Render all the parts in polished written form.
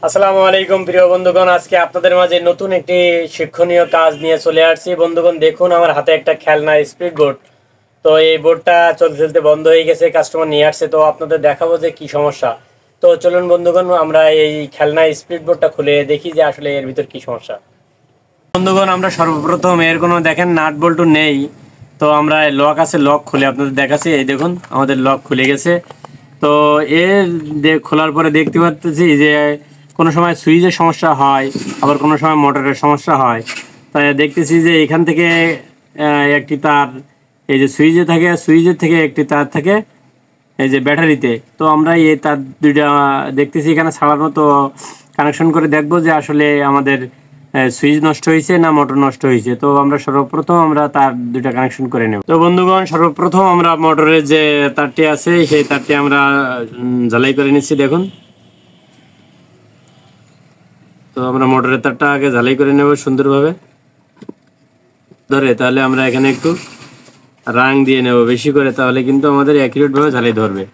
আসসালামু আলাইকুম প্রিয় বন্ধুগণ, আজকে আপনাদের মাঝে নতুন একটি শিক্ষণীয় কাজ নিয়ে চলে আসছি। বন্ধুগণ দেখুন, আমার হাতে একটা খেলনা স্পিড বোট। তো এই বোটটা চলতে চলতে বন্ধ হয়ে গেছে, কাস্টমার নিয়ে আসছে। তো আপনাদের দেখাবো যে কি সমস্যা। তো চলুন বন্ধুগণ, আমরা এই খেলনা স্পিড বোটটা খুলে দেখি যে আসলে এর ভিতর কি সমস্যা। বন্ধুগণ, আমরা সর্বপ্রথম এর কোনো দেখেন নাট বল্টু নেই। তো আমরা লক আছে, লক খুলে আপনাদের দেখাচ্ছি। এই দেখুন, আমাদের লক খুলে গেছে। তো এর খোলার পরে দেখতে পাচ্ছি যে কোনো সময় সুইচের সমস্যা হয়, আবার কোনো সময় মোটরের সমস্যা হয়। তাই দেখতেছি যে এখান থেকে একটি তার, এই যে সুইচে থাকে, সুইচের থেকে একটি তার থাকে এই যে ব্যাটারিতে। তো আমরা এই তার দুইটা দেখতেছি এখানে ছাড়ানো। তো কানেকশন করে দেখবো যে আসলে আমাদের সুইচ নষ্ট হয়েছে না মোটর নষ্ট হয়েছে। তো আমরা সর্বপ্রথম তার দুইটা কানেকশন করে নেব। তো বন্ধুগণ, সর্বপ্রথম আমরা মোটরের যে তারটি আছে সেই তারটি আমরা ঝালাই করে নিচ্ছি। দেখুন, তো আমরা মোটরের তারটা আগে ঝালাই করে নেব সুন্দরভাবে ধরে। তাহলে আমরা এখানে একটু রাং দিয়ে নেব বেশি করে, তাহলে কিন্তু আমাদের অ্যাকুরেট ভাবে ঝালাই ধরবে।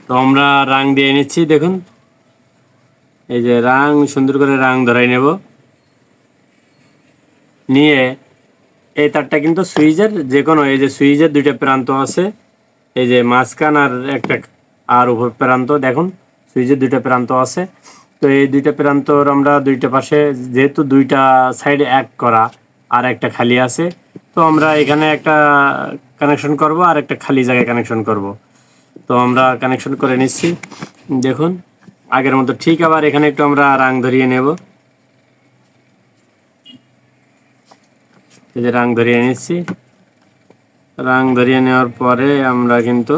তো আমরা রাং দিয়ে নিচ্ছি। দেখুন, এই যে রাং, সুন্দর করে রাং ধরাই নেব। নিয়ে এই তারটা কিন্তু সুইচের যে কোনো, এই যে সুইচের দুইটা প্রান্ত আছে, এই যে মাঝখান আর একটা আর উপর প্রান্ত, দেখুন সুইচের দুইটা প্রান্ত আছে। তো এই দুইটা প্রান্তর আমরা দুইটা পাশে, যেহেতু দুইটা সাইডে এক করা আর একটা খালি আছে, তো আমরা এখানে একটা কানেকশন করব আর একটা খালি জায়গায় কানেকশন করব। তো আমরা কানেকশন করে নিচ্ছি। দেখুন আগের মতো ঠিক। আবার এখানে একটু আমরা রাং ধরিয়ে নেব। এই যে রাং ধরিয়ে নিচ্ছি। রাং ধরিয়ে নেওয়ার পরে আমরা কিন্তু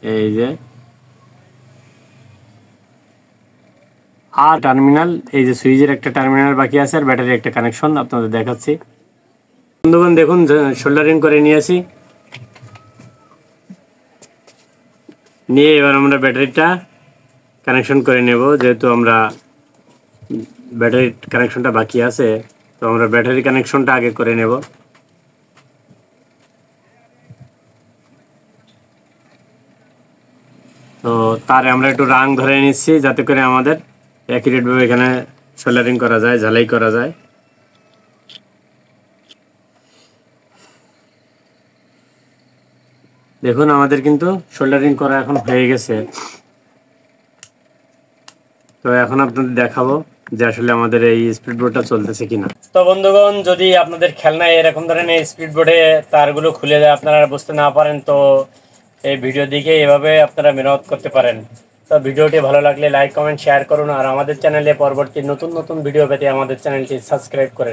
এই যে আর টার্মিনাল, এই যে সুইচের একটা টার্মিনাল বাকি আছে আর ব্যাটারি একটা কানেকশন আপনাদের দেখাচ্ছি। বন্ধুগণ দেখুন, সোল্ডারিং করে নিয়েছি। নিয়ে এবার আমরা ব্যাটারিটা কানেকশন করে নেব। যেহেতু আমরা ব্যাটারি কানেকশনটা বাকি আছে, তো আমরা ব্যাটারি কানেকশনটা আগে করে নেব। তো তারে আমরা একটু রাং ধরে নিচ্ছি, যাতে করে আমাদের অ্যাকুরেটভাবে এখানে সোল্ডারিং করা যায়, ঝালাই করা যায়। দেখুন আমাদের কিন্তু সোল্ডারিং করা এখন হয়ে গেছে। তো এখন আপনাদের দেখাবো যে আসলে আমাদের এই স্পিড বোর্ডটা চলতেছে কিনা। তো বন্ধুগণ, যদি আপনাদের খেলনায় এরকম ধরনের স্পিড বোর্ডে তারগুলো খুলে যায়, আপনারা বুঝতে না পারেন, তো এই ভিডিও দেখে এভাবে আপনারা মেরামত করতে পারেন। তো ভিডিওটি ভালো লাগলে লাইক, কমেন্ট, শেয়ার করুন। আর আমাদের চ্যানেলে পরবর্তী নতুন নতুন ভিডিও পেতে আমাদের চ্যানেলটি সাবস্ক্রাইব করে